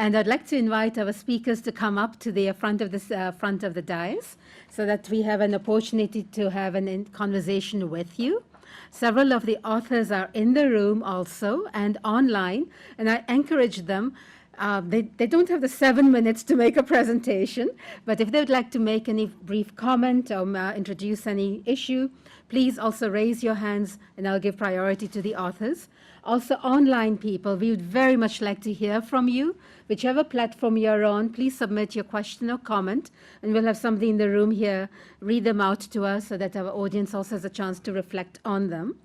And I'd like to invite our speakers to come up to the front of the dais so that we have an opportunity to have a conversation with you. Several of the authors are in the room also and online, and I encourage them. They don't have the 7 minutes to make a presentation, but if they would like to make any brief comment or introduce any issue, please also raise your hands and I'll give priority to the authors. Also online people, we would very much like to hear from you. Whichever platform you're on, please submit your question or comment, and we'll have somebody in the room here read them out to us so that our audience also has a chance to reflect on them.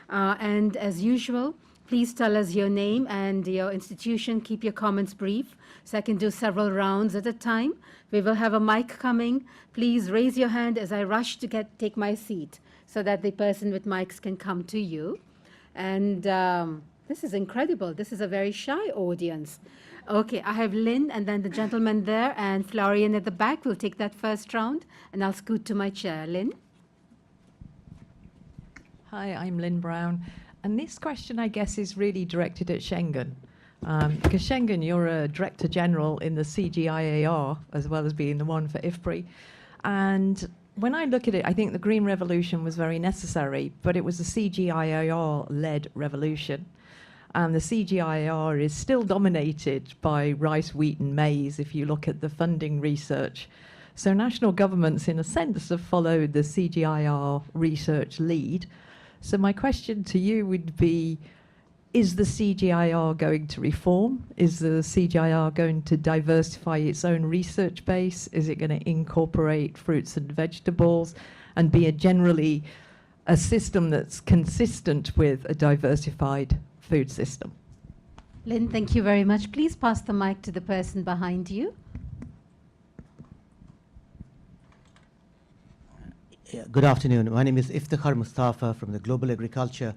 And as usual, please tell us your name and your institution. Keep your comments brief so I can do several rounds at a time. We will have a mic coming. Please raise your hand as I rush to take my seat so that the person with mics can come to you. And this is incredible. This is a very shy audience. Okay, I have Lynn and then the gentleman there and Florian at the back. We'll take that first round and I'll scoot to my chair. Lynn? Hi, I'm Lynn Brown. And this question, I guess, is really directed at Shenggen. Because Shenggen, you're a Director General in the CGIAR, as well as being the one for IFPRI. And when I look at it, I think the Green Revolution was very necessary, but it was a CGIAR-led revolution. And the CGIAR is still dominated by rice, wheat, and maize, if you look at the funding research. So national governments, in a sense, have followed the CGIAR research lead. So my question to you would be, is the CGIAR going to reform? Is the CGIAR going to diversify its own research base? Is it going to incorporate fruits and vegetables and be generally a system that's consistent with a diversified food system? Lynn, thank you very much. Please pass the mic to the person behind you. Good afternoon. My name is Iftikhar Mustafa from the Global Agriculture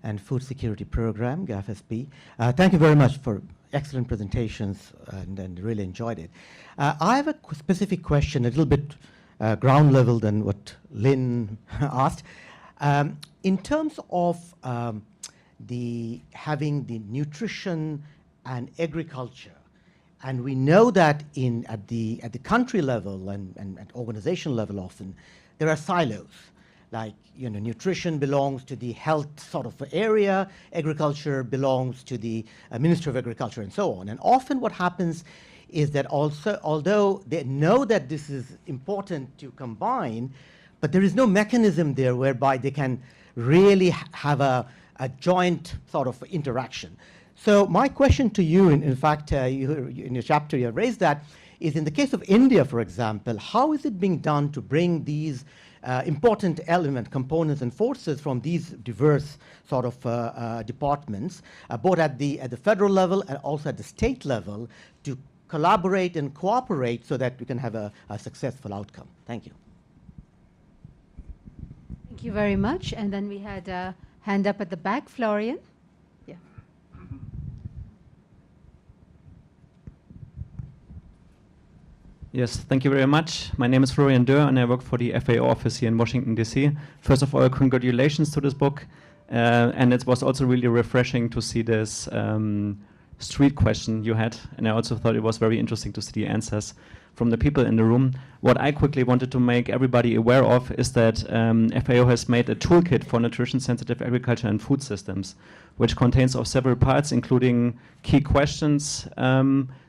and Food Security Program, GAFSP. Thank you very much for excellent presentations and really enjoyed it. I have a specific question, a little bit ground level than what Lynn asked. In terms of having the nutrition and agriculture, and we know that at the country level and at organization level often, there are silos. Like, nutrition belongs to the health sort of area, agriculture belongs to the Ministry of Agriculture and so on. And often what happens is that also, although they know that this is important to combine, but there is no mechanism there whereby they can really have a joint sort of interaction. So my question to you, in fact, in your chapter you have raised that, is in the case of India, for example, how is it being done to bring these important components and forces from these diverse sort of departments, both at the federal level and also at the state level, to collaborate and cooperate so that we can have a successful outcome? Thank you. Thank you very much. And then we had a hand up at the back, Florian. Yeah. Yes, thank you very much. My name is Florian Dörr, and I work for the FAO office here in Washington, D.C. First of all, congratulations to this book. And it was also really refreshing to see this street question you had. And I also thought it was very interesting to see the answers from the people in the room. What I quickly wanted to make everybody aware of is that FAO has made a toolkit for nutrition-sensitive agriculture and food systems, which contains of several parts, including key questions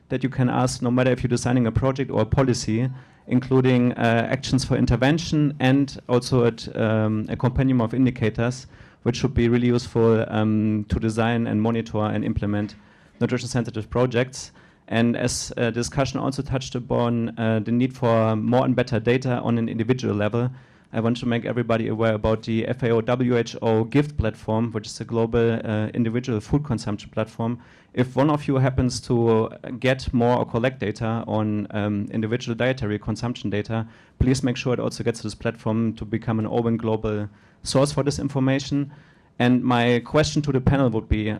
that you can ask no matter if you're designing a project or a policy, including actions for intervention and also a compendium of indicators, which should be really useful to design and monitor and implement nutrition-sensitive projects. And as a discussion also touched upon the need for more and better data on an individual level, I want to make everybody aware about the FAO WHO GIFT platform, which is a global individual food consumption platform. If one of you happens to get more or collect data on individual dietary consumption data, please make sure it also gets to this platform to become an open global source for this information. And my question to the panel would be,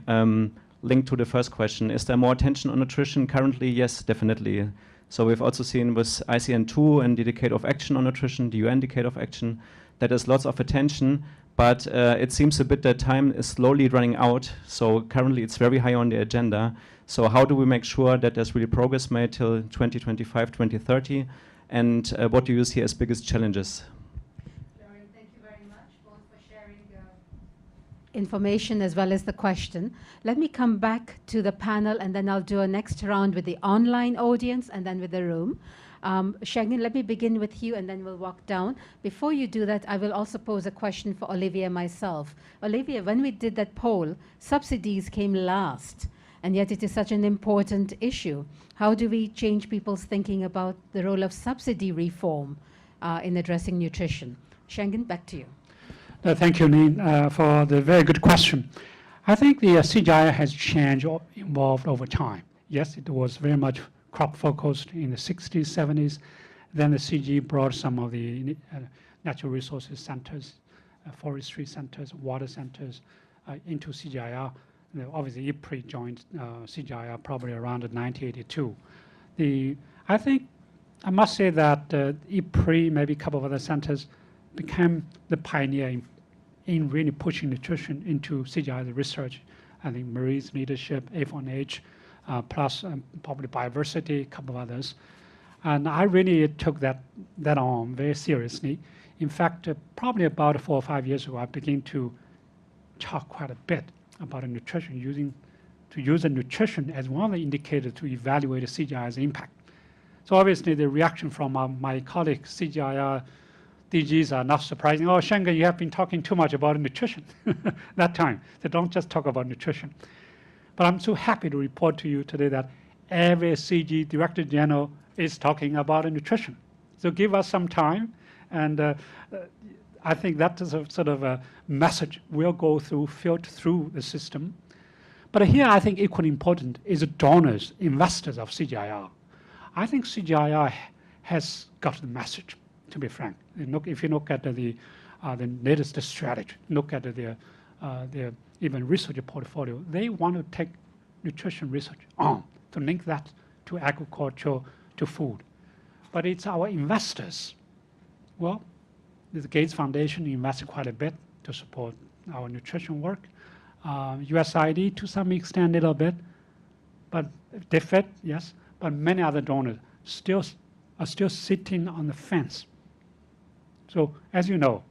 linked to the first question, is there more attention on nutrition currently? Yes, definitely. So we've also seen with ICN2 and the Decade of Action on Nutrition, the UN Decade of Action, that there's lots of attention, But it seems a bit that time is slowly running out. So currently it's very high on the agenda. So how do we make sure that there's really progress made till 2025, 2030? And what do you see as biggest challenges? Thank you very much both for sharing information as well as the question. Let me come back to the panel, and then I'll do a next round with the online audience and then with the room. Shenggen, let me begin with you, and then we'll walk down. Before you do that, I will also pose a question for Olivia myself. Olivia, when we did that poll, subsidies came last, and yet it is such an important issue. How do we change people's thinking about the role of subsidy reform in addressing nutrition? Shenggen, back to you. Thank you, Nin, for the very good question. I think the CGI has changed or evolved over time. Yes, it was very much crop focused in the 60s, 70s. Then the CG brought some of the natural resources centers, forestry centers, water centers into CGIAR. Obviously, IFPRI joined CGIAR probably around 1982. I think I must say that IFPRI, maybe a couple of other centers, became the pioneer in really pushing nutrition into CGIAR research. I think Marie's leadership, A4H, plus probably biodiversity, a couple of others. And I really took that on very seriously. In fact, probably about 4 or 5 years ago, I began to talk quite a bit about nutrition, to use nutrition as one of the indicators to evaluate the CGIAR's impact. So obviously the reaction from my colleagues, CGIAR DGs, are not surprising. Oh, Shenggen, you have been talking too much about nutrition that time. So don't just talk about nutrition. But I'm so happy to report to you today that every CG Director General is talking about nutrition. So give us some time, and I think that is a sort of a message we'll go through, filter through the system. But here I think equally important is the donors, investors of CGIAR. I think CGIAR has got the message, to be frank. If you look at the latest strategy, look at their even research portfolio, they want to take nutrition research on to link that to agriculture, to food. But it's our investors. Well, the Gates Foundation invested quite a bit to support our nutrition work. USAID to some extent a little bit, but DFID, yes, but many other donors are still sitting on the fence. So as you know,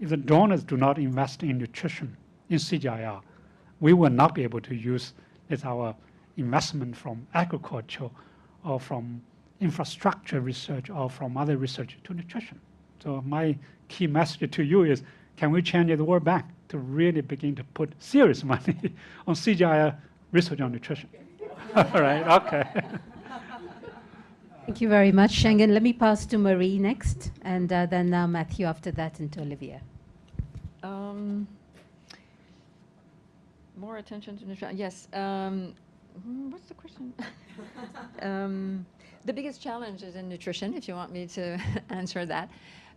if the donors do not invest in nutrition in CGIAR, we will not be able to use as our investment from agriculture or from infrastructure research or from other research to nutrition. So my key message to you is, can we change the World Bank to really begin to put serious money on CGIAR research on nutrition? All right, okay. Thank you very much, Shenggen. Let me pass to Marie next, and then Matthew after that, and to Olivia. More attention to nutrition. Yes. What's the question? The biggest challenge is in nutrition, if you want me to answer that.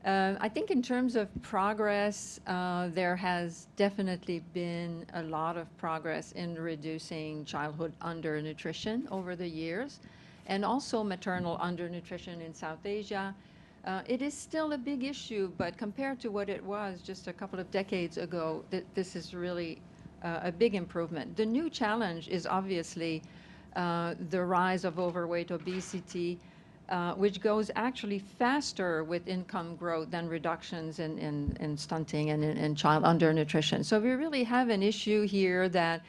I think in terms of progress, there has definitely been a lot of progress in reducing childhood undernutrition over the years, and also maternal undernutrition in South Asia. It is still a big issue, but compared to what it was just a couple of decades ago, this is really a big improvement. The new challenge is obviously the rise of overweight, obesity, which goes actually faster with income growth than reductions in stunting and in child undernutrition. So we really have an issue here that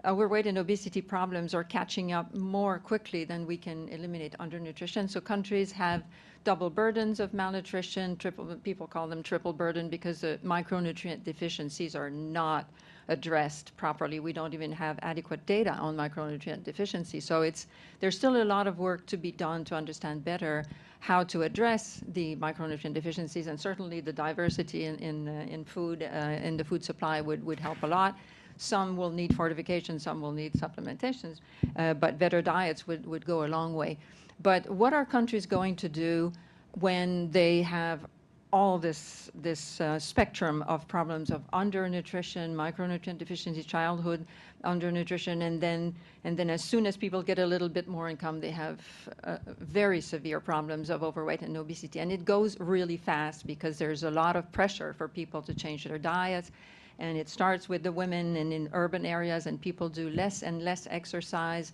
overweight and obesity problems are catching up more quickly than we can eliminate undernutrition. So countries have double burdens of malnutrition, people call them triple burden because the micronutrient deficiencies are not addressed properly. We don't even have adequate data on micronutrient deficiency. So there's still a lot of work to be done to understand better how to address the micronutrient deficiencies, and certainly the diversity in food, in the food supply would help a lot. Some will need fortification, some will need supplementations, but better diets would go a long way. But what are countries going to do when they have all this spectrum of problems of undernutrition, micronutrient deficiency, childhood undernutrition, and then as soon as people get a little bit more income, they have very severe problems of overweight and obesity. And it goes really fast because there's a lot of pressure for people to change their diets. And it starts with the women and in urban areas, and people do less and less exercise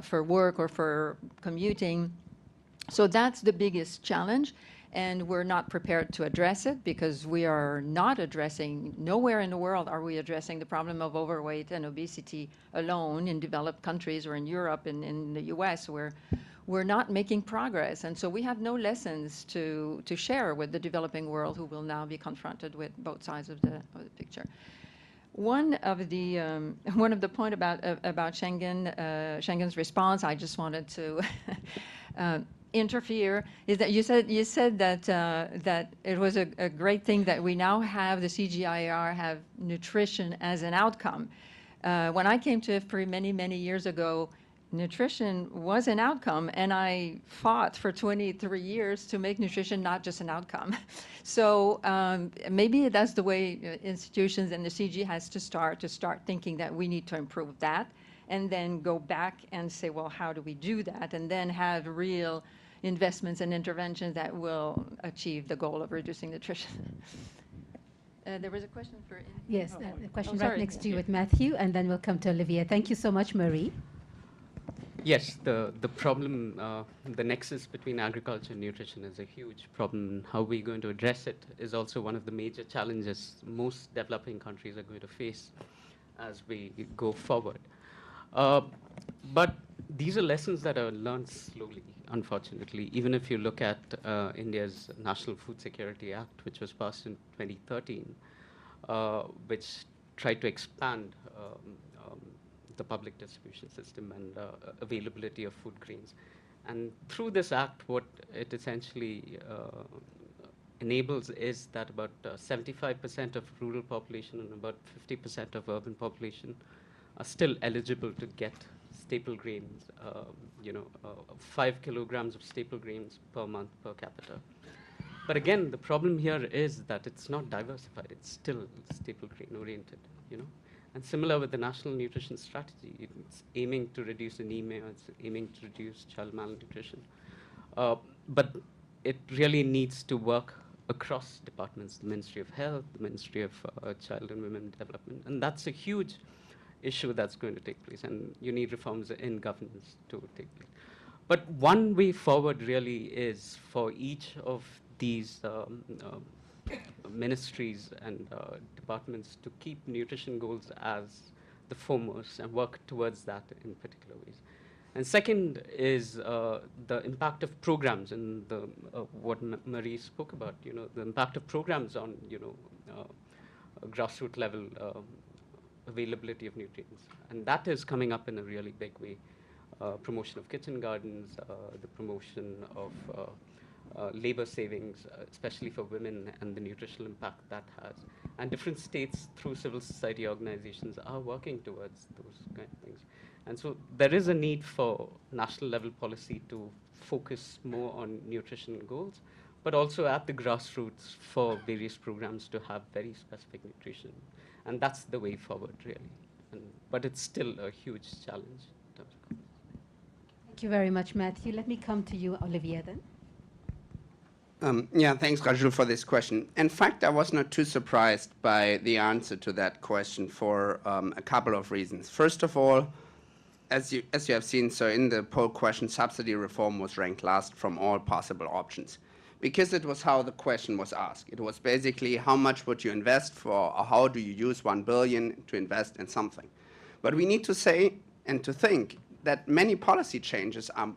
for work or for commuting. So that's the biggest challenge. And we're not prepared to address it because we are not addressing, nowhere in the world are we addressing the problem of overweight and obesity alone in developed countries or in Europe and in the US, where we're not making progress. And so we have no lessons to share with the developing world, who will now be confronted with both sides of the picture. One of the point about Shenggen's response, I just wanted to interfere, is that you said that it was a great thing that we now have the CGIAR have nutrition as an outcome. When I came to IFPRI many years ago, nutrition was an outcome, and I fought for 23 years to make nutrition not just an outcome. So maybe that's the way institutions and the CG has to start thinking that we need to improve that, and then go back and say, well, how do we do that? And then have real investments and interventions that will achieve the goal of reducing nutrition. There was a question for... Yes, a question sorry. right next to you with Matthew, and then we'll come to Olivia. Thank you so much, Marie. Yes, the problem, the nexus between agriculture and nutrition is a huge problem. How we're going to address it is also one of the major challenges most developing countries are going to face as we go forward. But these are lessons that are learned slowly, unfortunately. Even if you look at India's National Food Security Act, which was passed in 2013, which tried to expand the public distribution system and availability of food grains. And through this act, what it essentially enables is that about 75% of rural population and about 50% of urban population are still eligible to get staple grains, 5 kilograms of staple grains per month per capita. But again, the problem here is that it's not diversified. It's still staple grain oriented, And similar with the National Nutrition Strategy, it's aiming to reduce anemia, it's aiming to reduce child malnutrition. But it really needs to work across departments, the Ministry of Health, the Ministry of Child and Women Development. And that's a huge issue that's going to take place, and you need reforms in governance to take place. But one way forward really is for each of these ministries and departments to keep nutrition goals as the foremost and work towards that in particular ways. And second is the impact of programs, and what Marie spoke about, the impact of programs on, grassroots level availability of nutrients. And that is coming up in a really big way. Promotion of kitchen gardens, the promotion of labor savings, especially for women, and the nutritional impact that has. And different states, through civil society organizations, are working towards those kind of things. And so there is a need for national level policy to focus more on nutrition goals, but also at the grassroots for various programs to have very specific nutrition. And that's the way forward, really. But it's still a huge challenge. Thank you very much, Matthew. Let me come to you, Olivia, then. Thanks, Rajul, for this question. In fact, I was not too surprised by the answer to that question for a couple of reasons. First of all, as you have seen, so in the poll question, subsidy reform was ranked last from all possible options, because it was how the question was asked. It was basically, how much would you invest for, or how do you use 1 billion to invest in something? But we need to say and to think that many policy changes are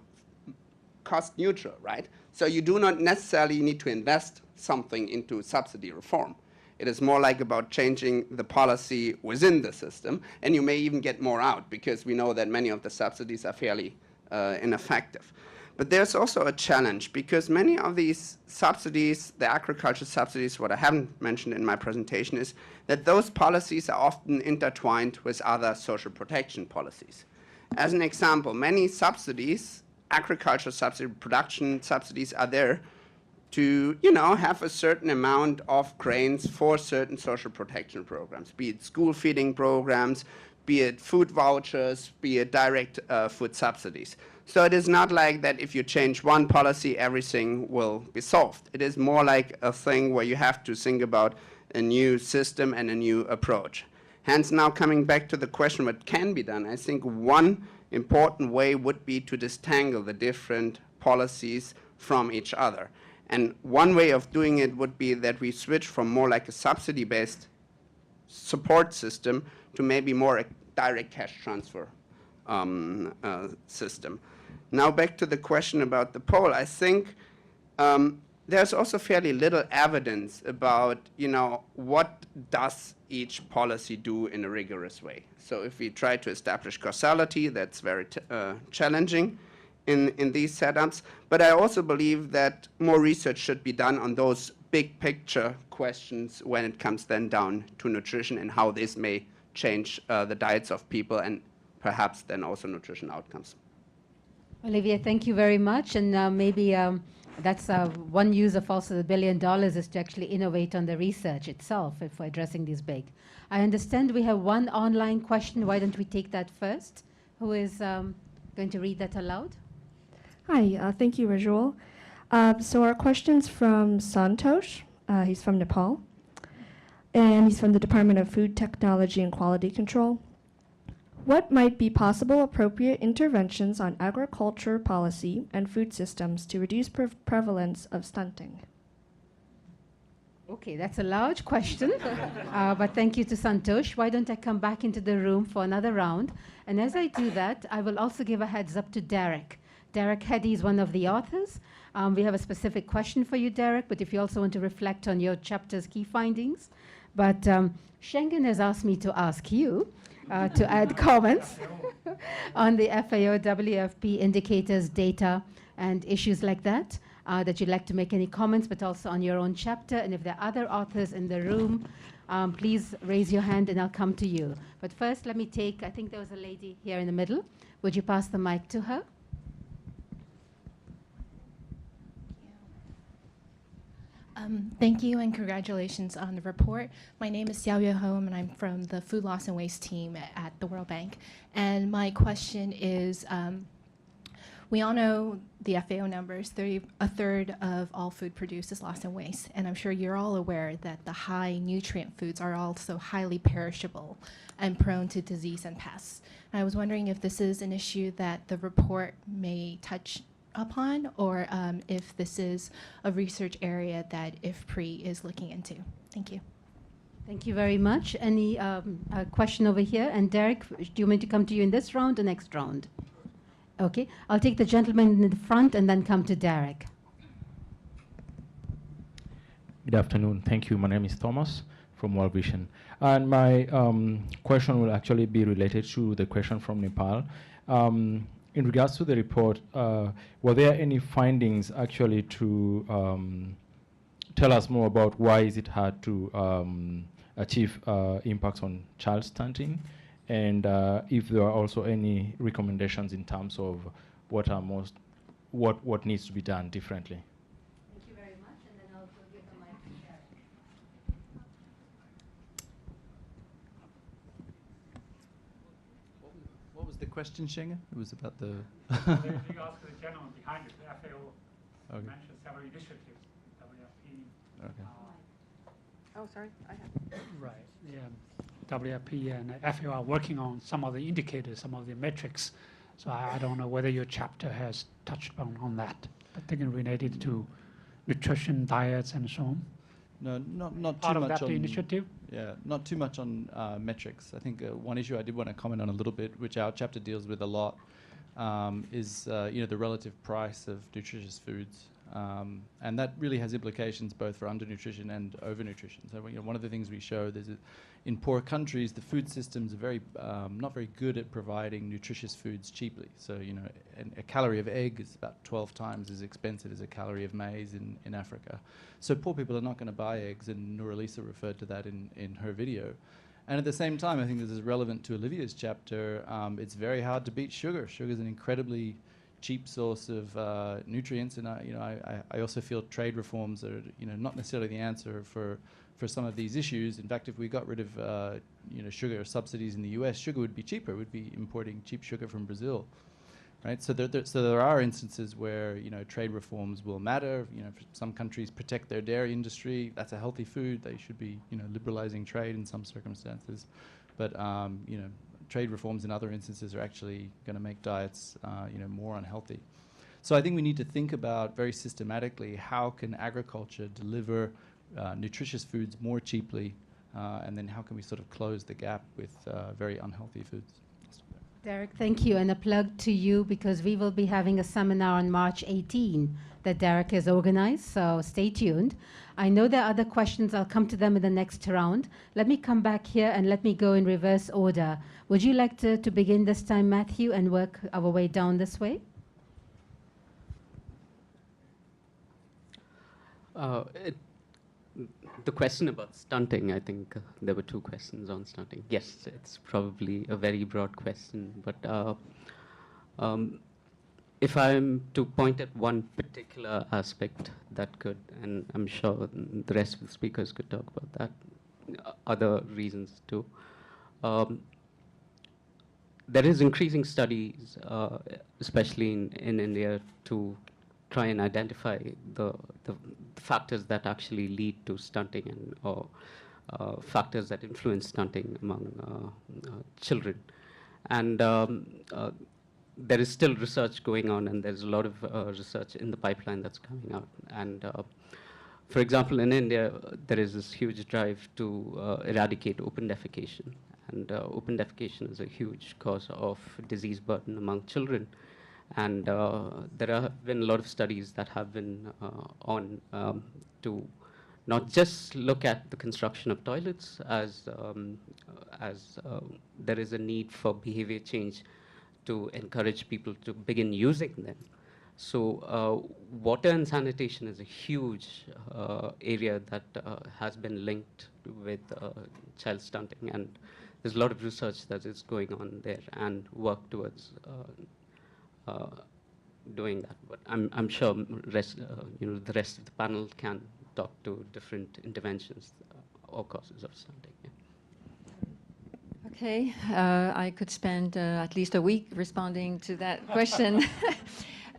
cost neutral, right? So you do not necessarily need to invest something into subsidy reform. It is more like about changing the policy within the system, and you may even get more out, because we know that many of the subsidies are fairly ineffective. But there's also a challenge, because many of these subsidies, the agriculture subsidies, what I haven't mentioned in my presentation is that those policies are often intertwined with other social protection policies. As an example, many subsidies, agriculture subsidy, production subsidies, are there to, have a certain amount of grains for certain social protection programs, be it school feeding programs, be it food vouchers, be it direct food subsidies. So it is not like that if you change one policy, everything will be solved. It is more like a thing where you have to think about a new system and a new approach. Hence, now coming back to the question what can be done, I think one important way would be to disentangle the different policies from each other. And one way of doing it would be that we switch from more like a subsidy-based support system to maybe more a direct cash transfer system. Now back to the question about the poll. I think there's also fairly little evidence about, what does each policy do in a rigorous way. So if we try to establish causality, that's very challenging in these setups. But I also believe that more research should be done on those big picture questions when it comes then down to nutrition and how this may change the diets of people and perhaps then also nutrition outcomes. Olivia, thank you very much. And maybe that's one use of also the $1 billion is to actually innovate on the research itself if we're addressing these big. I understand we have one online question. Why don't we take that first? Who is going to read that aloud? Hi, thank you, Rajul. So our question's from Santosh. He's from Nepal. And he's from the Department of Food Technology and Quality Control. What might be possible appropriate interventions on agriculture policy and food systems to reduce prevalence of stunting? Okay, that's a large question, but thank you to Santosh. Why don't I come back into the room for another round? And as I do that, I will also give a heads up to Derek. Derek Heddy is one of the authors. We have a specific question for you, Derek, but if you also want to reflect on your chapter's key findings. But Shenggen has asked me to ask you to add comments on the FAO, WFP indicators, data, and issues like that, that you'd like to make any comments, but also on your own chapter. And if there are other authors in the room, please raise your hand and I'll come to you. But first, let me take, I think there was a lady here in the middle. Would you pass the mic to her? Thank you and congratulations on the report. My name is Xiaoyue Home and I'm from the Food Loss and Waste team at the World Bank. And my question is, we all know the FAO numbers, a third of all food produced is lost in waste. And I'm sure you're all aware that the high nutrient foods are also highly perishable and prone to disease and pests. And I was wondering if this is an issue that the report may touch upon, or if this is a research area that IFPRI is looking into. Thank you. Thank you very much. Any question over here? And Derek, do you want me to come to you in this round or next round? Okay, I'll take the gentleman in the front and then come to Derek. Good afternoon. Thank you. My name is Thomas from World Vision. And my question will actually be related to the question from Nepal. In regards to the report, were there any findings actually to tell us more about why is it hard to achieve impacts on child stunting? And if there are also any recommendations in terms of what needs to be done differently? Thank you very much, and then I'll give the mic to Derek. What was the question, Shenggen? It was about the... You asked the gentleman behind it, the FAO mentioned several initiatives, WFP. Okay. Oh, sorry, I have. Right, yeah. WFP and FAO are working on some of the indicators, some of the metrics. So I don't know whether your chapter has touched on that, particularly related to nutrition, diets, and so on. No, not too much Part of that on initiative? Yeah, not too much on metrics. I think one issue I did want to comment on a little bit, which our chapter deals with a lot, is the relative price of nutritious foods. And that really has implications both for undernutrition and overnutrition. So one of the things we show is that in poor countries, the food systems are not very good at providing nutritious foods cheaply. So a calorie of egg is about 12 times as expensive as a calorie of maize in Africa. So poor people are not going to buy eggs, and Nuralisa referred to that in her video. And at the same time, I think this is relevant to Olivia's chapter. It's very hard to beat sugar. Sugar is an incredibly cheap source of nutrients. And I also feel trade reforms are not necessarily the answer for some of these issues. In fact, if we got rid of sugar subsidies in the U.S., sugar would be cheaper. We'd be importing cheap sugar from Brazil, right? So there are instances where trade reforms will matter. Some countries protect their dairy industry. That's a healthy food. They should be liberalizing trade in some circumstances, but trade reforms in other instances are actually going to make diets more unhealthy. So I think we need to think about very systematically how can agriculture deliver nutritious foods more cheaply, and then how can we sort of close the gap with very unhealthy foods. Derek, thank you. And a plug to you, because we will be having a seminar on March 18 that Derek has organized, so stay tuned. I know there are other questions. I'll come to them in the next round. Let me come back here and let me go in reverse order. Would you like to begin this time, Matthew, and work our way down this way? The question about stunting, I think there were two questions on stunting. Yes, it's probably a very broad question, but if I'm to point at one particular aspect that could, and I'm sure the rest of the speakers could talk about that, other reasons too. There is increasing studies, especially in India, to try and identify the factors that actually lead to stunting or factors that influence stunting among children. And there is still research going on, and there's a lot of research in the pipeline that's coming out. And for example, in India, there is this huge drive to eradicate open defecation. And open defecation is a huge cause of disease burden among children. And there have been a lot of studies that have been on to not just look at the construction of toilets as there is a need for behavior change to encourage people to begin using them. So water and sanitation is a huge area that has been linked with child stunting, and there's a lot of research that is going on there and work towards doing that. But I'm sure the rest of the panel can talk to different interventions or causes of stunting. Yeah. Okay, I could spend at least a week responding to that question.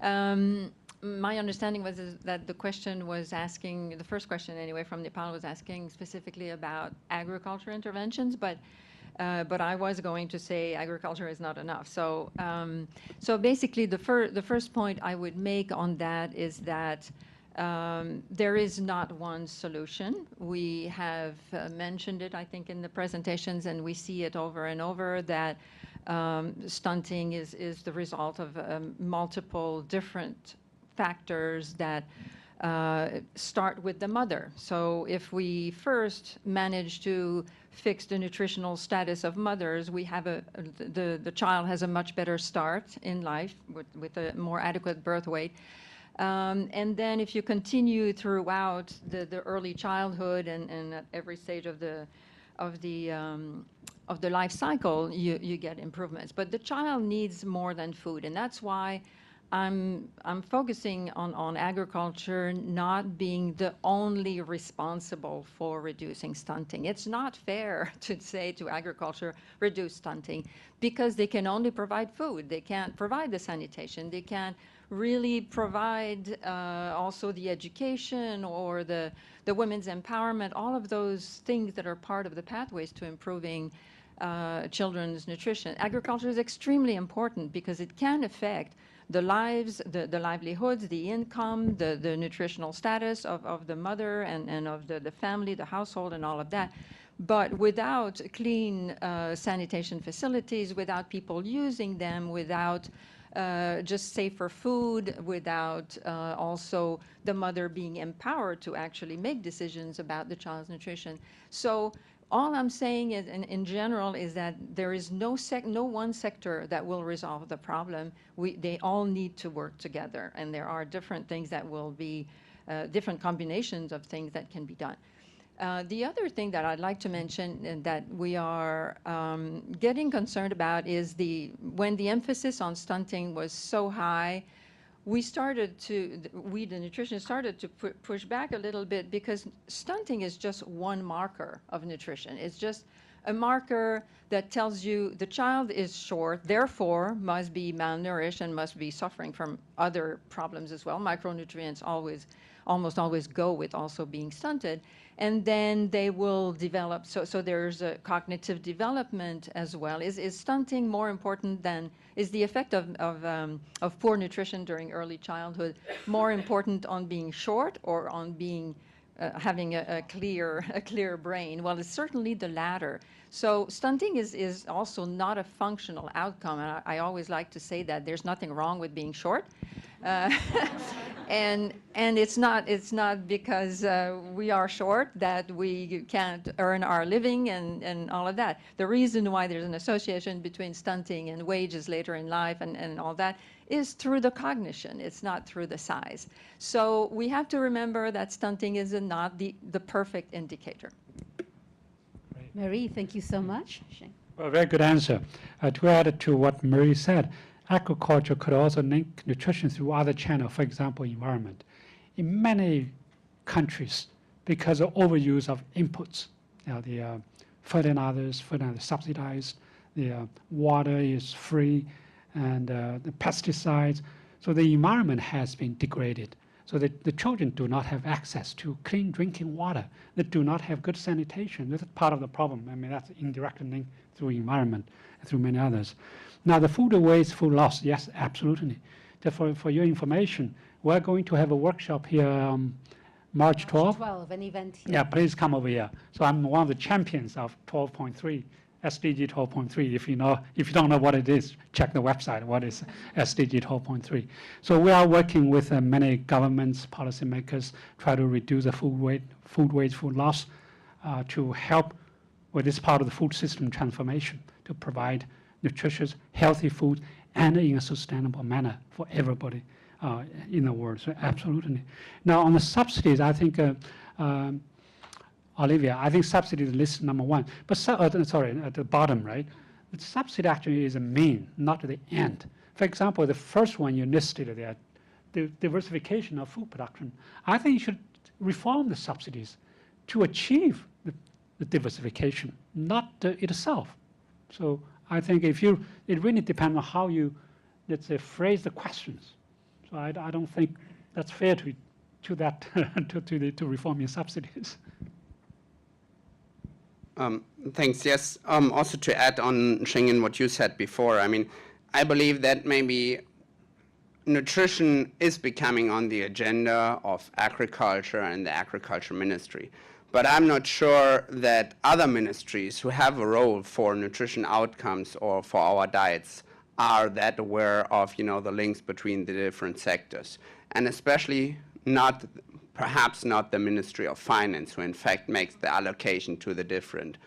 My understanding was that the question was asking, the first question anyway from Nepal was asking specifically about agriculture interventions, but I was going to say agriculture is not enough. So, so basically the first point I would make on that is that there is not one solution. We have mentioned it, I think, in the presentations, and we see it over and over that stunting is the result of multiple different factors that start with the mother. So if we first manage to fix the nutritional status of mothers, we have the child has a much better start in life with a more adequate birth weight. And then if you continue throughout the early childhood and at every stage of the life cycle, you get improvements. But the child needs more than food, and that's why I'm focusing on agriculture not being the only responsible for reducing stunting. It's not fair to say to agriculture, reduce stunting, because they can only provide food. They can't provide the sanitation. They can't really provide also the education or the women's empowerment, all of those things that are part of the pathways to improving children's nutrition. Agriculture is extremely important because it can affect the lives, the livelihoods, the income, the nutritional status of the mother and of the family, the household, and all of that. But without clean sanitation facilities, without people using them, without just safer food, without also the mother being empowered to actually make decisions about the child's nutrition. So all I'm saying is, in general, is that there is no one sector that will resolve the problem. They all need to work together, and there are different things that will be, different combinations of things that can be done. The other thing that I'd like to mention and that we are getting concerned about is when the emphasis on stunting was so high, we, the nutritionists, started to push back a little bit, because stunting is just one marker of nutrition. It's just a marker that tells you the child is short, therefore must be malnourished and must be suffering from other problems as well. Micronutrients almost always go with also being stunted. And then they will develop, so there's a cognitive development as well. Is stunting more important than, is the effect of poor nutrition during early childhood more important on being short or on being having a clear brain? Well, it's certainly the latter. So stunting is also not a functional outcome. And I always like to say that there's nothing wrong with being short. And it's not because we are short that we can't earn our living and all of that. The reason why there's an association between stunting and wages later in life and all that is through the cognition. It's not through the size. So we have to remember that stunting is not the perfect indicator. Marie, thank you so much. Well, very good answer. To add to what Marie said, agriculture could also link nutrition through other channels, for example, environment. In many countries, because of overuse of inputs, the fertilizers subsidized, the water is free, and the pesticides, so the environment has been degraded. So that the children do not have access to clean drinking water. They do not have good sanitation. This is part of the problem. I mean, that's indirect link through environment, through many others. Now, the food waste, food loss, yes, absolutely. Just for your information, we're going to have a workshop here March 12th. An event here. Yeah, please come over here. So I'm one of the champions of 12.3. SDG 12.3. If you don't know what it is, check the website. What is SDG 12.3? So we are working with many governments, policymakers, try to reduce the food waste, food loss, to help with this part of the food system transformation, to provide nutritious, healthy food, and in a sustainable manner for everybody in the world. So absolutely. Now on the subsidies, I think. Olivia, I think subsidy is list number one. But sorry, at the bottom, right? The subsidy actually is a mean, not the end. For example, the first one you listed there, the diversification of food production. I think you should reform the subsidies to achieve the diversification, not itself. So I think it really depends on how you, let's say, phrase the questions. So I don't think that's fair to that to reform your subsidies. Thanks. Yes. Also to add on, Shenggen, what you said before, I mean, I believe that maybe nutrition is becoming on the agenda of agriculture and the agriculture ministry. But I'm not sure that other ministries who have a role for nutrition outcomes or for our diets are that aware of, the links between the different sectors. And especially perhaps not the Ministry of Finance, who in fact makes the allocation to the different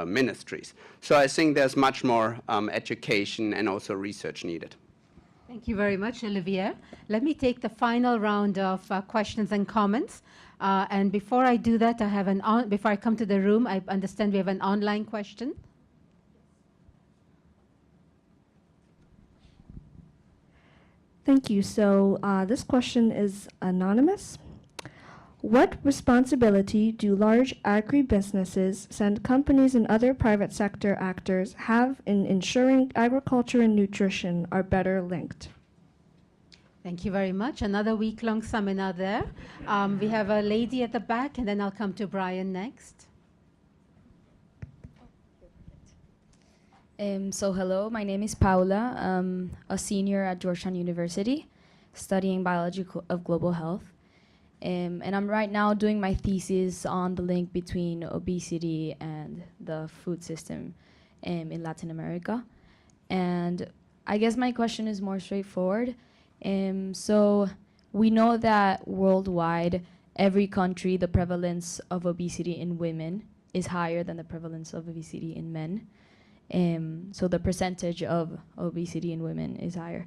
ministries. So I think there's much more education and also research needed. Thank you very much, Olivier. Let me take the final round of questions and comments. And before I do that, before I come to the room, I understand we have an online question. Thank you. So this question is anonymous. What responsibility do large agribusinesses send companies and other private sector actors have in ensuring agriculture and nutrition are better linked? Thank you very much. Another week-long seminar there. We have a lady at the back, and then I'll come to Brian next. So hello, my name is Paula. I'm a senior at Georgetown University, studying biology of global health. And I'm right now doing my thesis on the link between obesity and the food system in Latin America. And I guess my question is more straightforward. So we know that worldwide, every country, the prevalence of obesity in women is higher than the prevalence of obesity in men. So the percentage of obesity in women is higher.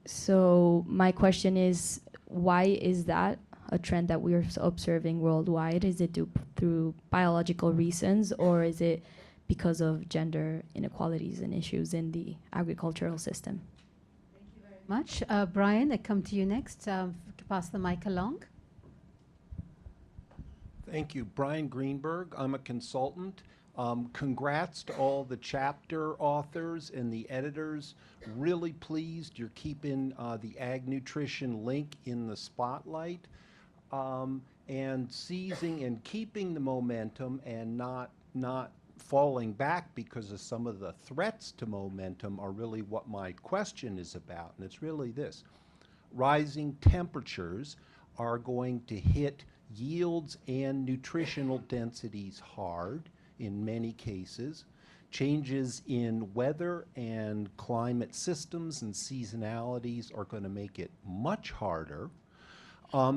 So my question is, why is that? a trend that we're observing worldwide? Is it through biological reasons, or is it because of gender inequalities and issues in the agricultural system? Much. Brian, I come to you next to pass the mic along. Thank you. Brian Greenberg. I'm a consultant. Congrats to all the chapter authors and the editors. Really pleased you're keeping the ag nutrition link in the spotlight, and seizing and keeping the momentum and not falling back because of some of the threats to momentum are really what my question is about. And it's really this: rising temperatures are going to hit yields and nutritional densities hard in many cases. Changes in weather and climate systems and seasonalities are going to make it much harder.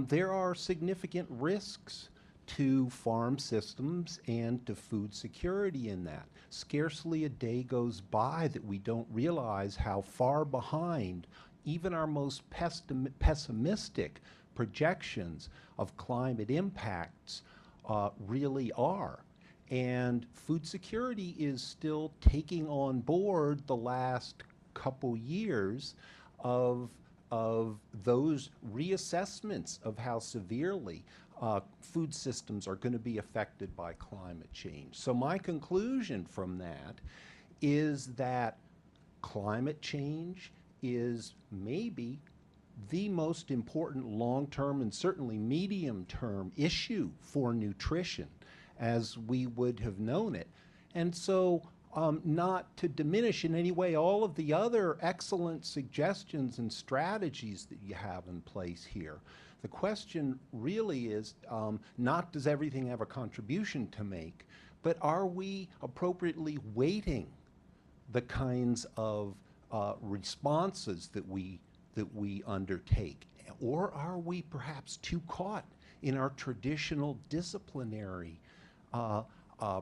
There are significant risks to farm systems and to food security in that. Scarcely a day goes by that we don't realize how far behind even our most pessimistic projections of climate impacts really are. And food security is still taking on board the last couple years of those reassessments of how severely food systems are going to be affected by climate change. So my conclusion from that is that climate change is maybe the most important long-term and certainly medium-term issue for nutrition as we would have known it. And so not to diminish in any way all of the other excellent suggestions and strategies that you have in place here. The question really is not does everything have a contribution to make, but are we appropriately weighting the kinds of responses that we undertake? Or are we perhaps too caught in our traditional disciplinary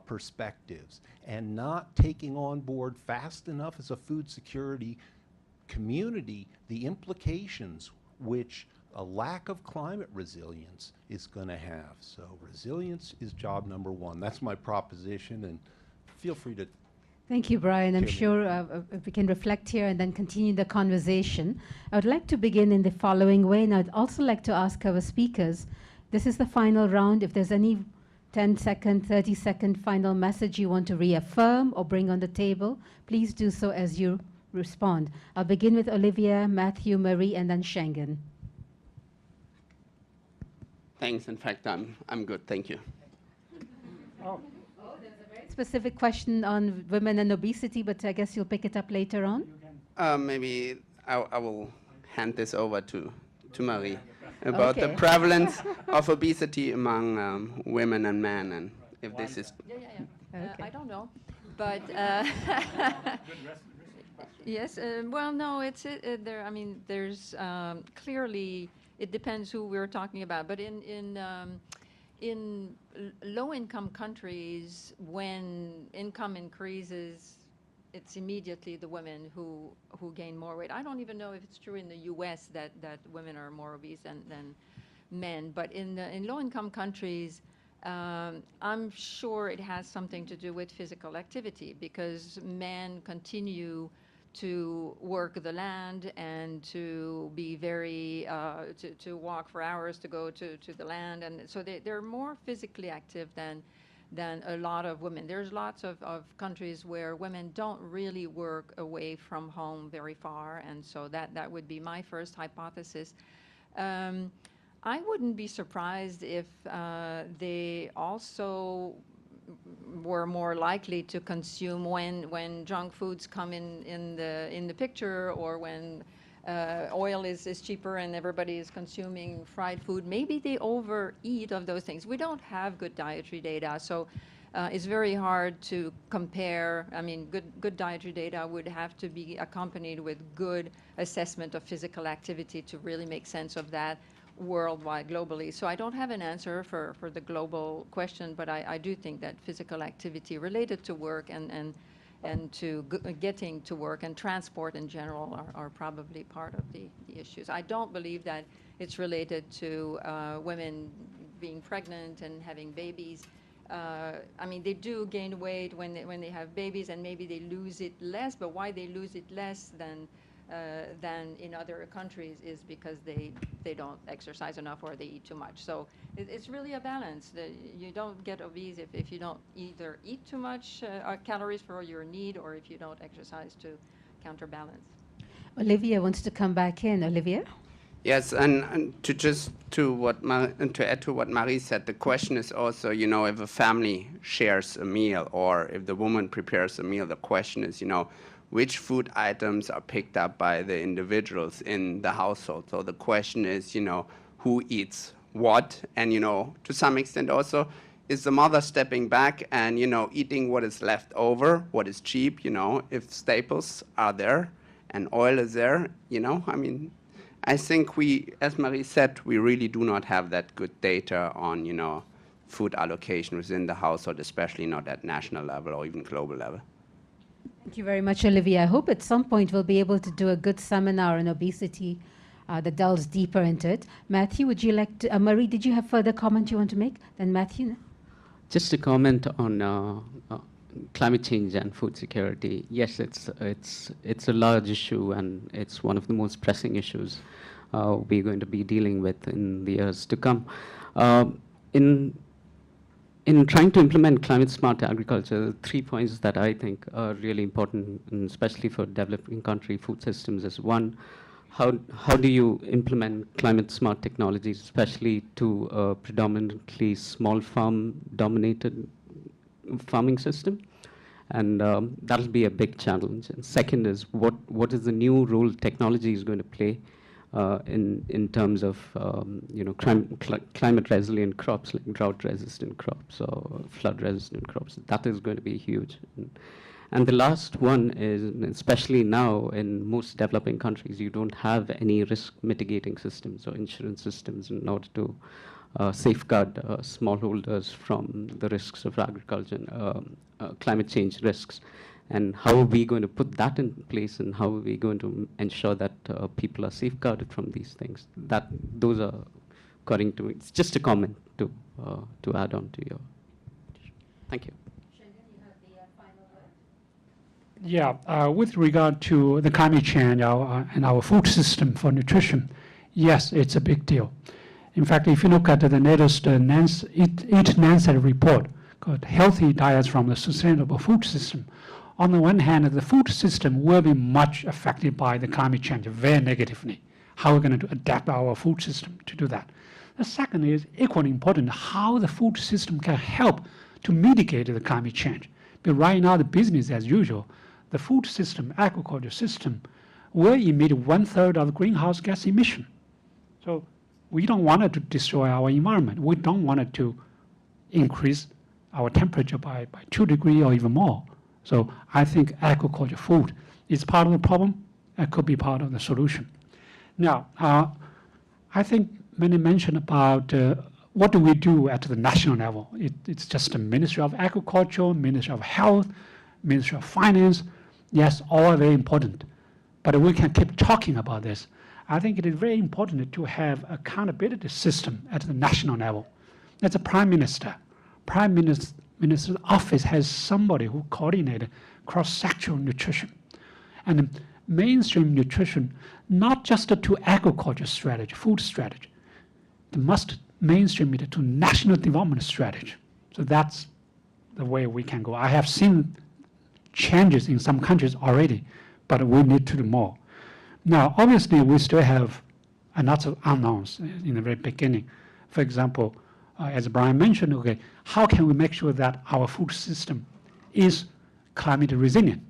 perspectives and not taking on board fast enough as a food security community the implications which a lack of climate resilience is going to have? So resilience is job number one. That's my proposition, and feel free to. Thank you, Brian. I'm sure if we can reflect here and then continue the conversation. I would like to begin in the following way, and I'd also like to ask our speakers, this is the final round. If there's any 10-second, 30-second final message you want to reaffirm or bring on the table, please do so as you respond. I'll begin with Olivia, Matthew, Marie, and then Shenggen. Thanks. In fact, I'm good. Thank you. There's a very specific question on women and obesity, but I guess you'll pick it up later on. Maybe I will hand this over to Marie about the prevalence of obesity among women and men, and if this is. I don't know, but yes. Well, no, it's there. I mean, there's clearly. It depends who we're talking about, but in low-income countries, when income increases, it's immediately the women who gain more weight. I don't even know if it's true in the U.S. that women are more obese than men, but in low-income countries, I'm sure it has something to do with physical activity, because men continue to work the land and to be very, to walk for hours to go to the land. And so they're more physically active than a lot of women. There's lots of countries where women don't really work away from home very far. And so that would be my first hypothesis. I wouldn't be surprised if they also were more likely to consume when junk foods come in the picture, or when oil is cheaper and everybody is consuming fried food. Maybe they overeat of those things. We don't have good dietary data, so it's very hard to compare. I mean, good dietary data would have to be accompanied with good assessment of physical activity to really make sense of that worldwide, globally. So I don't have an answer for the global question, but I do think that physical activity related to work and and to getting to work, and transport in general are probably part of the issues. I don't believe that it's related to women being pregnant and having babies. I mean, they do gain weight when they have babies, and maybe they lose it less, but why they lose it less than in other countries is because they don't exercise enough or they eat too much. So it's really a balance. You don't get obese if you don't either eat too much calories for your need, or if you don't exercise to counterbalance. Olivia wants to come back in. Olivia? Yes, and to add to what Marie said, the question is also, you know, if a family shares a meal or if the woman prepares a meal, the question is, you know, which food items are picked up by the individuals in the household. So the question is, you know, who eats what, and, you know, to some extent also, is the mother stepping back and, you know, eating what is left over, what is cheap, you know, if staples are there and oil is there, you know, I mean, I think we, as Marie said, we really do not have that good data on, you know, food allocation within the household, especially not at national level or even global level. Thank you very much, Olivia. I hope at some point we'll be able to do a good seminar on obesity that delves deeper into it. Matthew, would you like to, Marie, did you have further comment you want to make? Then Matthew. Just a comment on climate change and food security. Yes, it's a large issue, and it's one of the most pressing issues we're going to be dealing with in the years to come. In trying to implement climate-smart agriculture, 3 points that I think are really important, and especially for developing country food systems, is one, how do you implement climate-smart technologies, especially to a predominantly small farm-dominated farming system? And that'll be a big challenge. And second is, what is the new role technology is going to play in terms of you know, climate resilient crops like drought resistant crops or flood resistant crops. That is going to be huge. And the last one is, especially now in most developing countries, you don't have any risk mitigating systems or insurance systems in order to safeguard smallholders from the risks of agriculture and climate change risks. And how are we going to put that in place, and how are we going to ensure that people are safeguarded from these things? Those are, according to me, it's just a comment to add on to your. Thank you. Shenggen, you have the final word. Yeah, with regard to the climate change and our food system for nutrition, yes, it's a big deal. In fact, if you look at the latest Eat Lancet report called Healthy Diets from the Sustainable Food System, on the one hand, the food system will be much affected by the climate change very negatively. How we're going to adapt our food system to do that. The second is equally important, how the food system can help to mitigate the climate change. But right now, the business as usual, the food system, agriculture system, will emit 1/3 of the greenhouse gas emission. So we don't want it to destroy our environment. We don't want it to increase our temperature by 2 degrees or even more. So I think agriculture food is part of the problem and could be part of the solution. Now, I think many mentioned about what do we do at the national level. It's just the Ministry of Agriculture, Ministry of Health, Ministry of Finance. Yes, all are very important. But we can keep talking about this. I think it is very important to have accountability system at the national level. That's a prime minister. Prime minister's office has somebody who coordinates cross-sectional nutrition. And mainstream nutrition, not just to agriculture strategy, food strategy, they must mainstream it to national development strategy. So that's the way we can go. I have seen changes in some countries already, but we need to do more. Now, obviously, we still have lots of unknowns in the very beginning. For example, as Brian mentioned, okay, how can we make sure that our food system is climate resilient?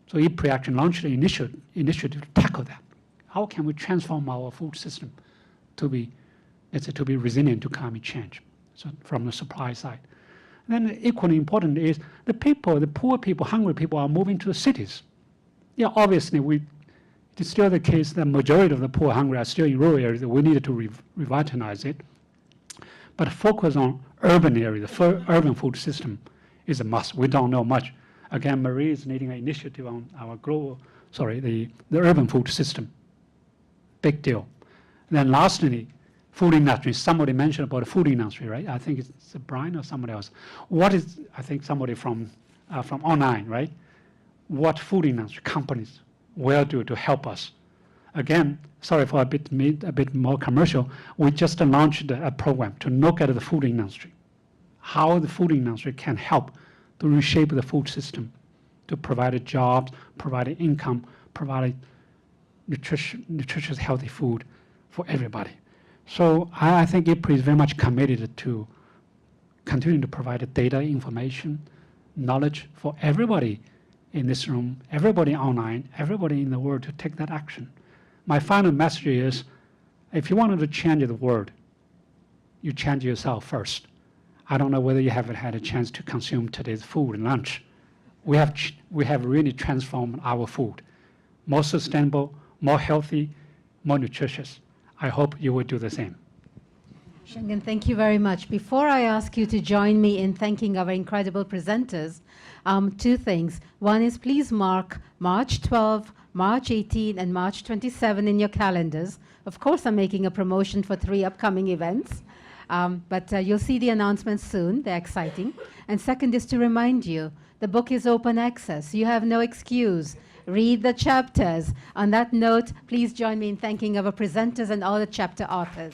So IFPRI actually launched an initiative to tackle that. How can we transform our food system to be, let's say, to be resilient to climate change? So from the supply side. And then equally important is the people, the poor people, hungry people are moving to the cities. Yeah, obviously, it's still the case that majority of the poor hungry are still in rural areas. We need to revitalize it. But focus on urban areas, the urban food system is a must. We don't know much Again, Marie is leading an initiative on our the urban food system. Big deal. Then lastly, food industry. Somebody mentioned about the food industry, right? I think it's Brian or somebody else. What is, I think somebody from online, right? What food industry companies will do to help us? Again, sorry for a bit more commercial. We just launched a program to look at the food industry, how the food industry can help to reshape the food system, to provide jobs, provide income, provide nutritious, healthy food for everybody. So I think IFPRI is very much committed to continuing to provide data, information, knowledge for everybody in this room, everybody online, everybody in the world to take that action. My final message is, if you wanted to change the world, you change yourself first. I don't know whether you haven't had a chance to consume today's food and lunch. We have really transformed our food. More sustainable, more healthy, more nutritious. I hope you will do the same. Shenggen, thank you very much. Before I ask you to join me in thanking our incredible presenters, two things. One is please mark March 12, March 18, and March 27 in your calendars. Of course, I'm making a promotion for 3 upcoming events, but you'll see the announcements soon. They're exciting. And second is to remind you, the book is open access. You have no excuse. Read the chapters. On that note, please join me in thanking our presenters and all the chapter authors.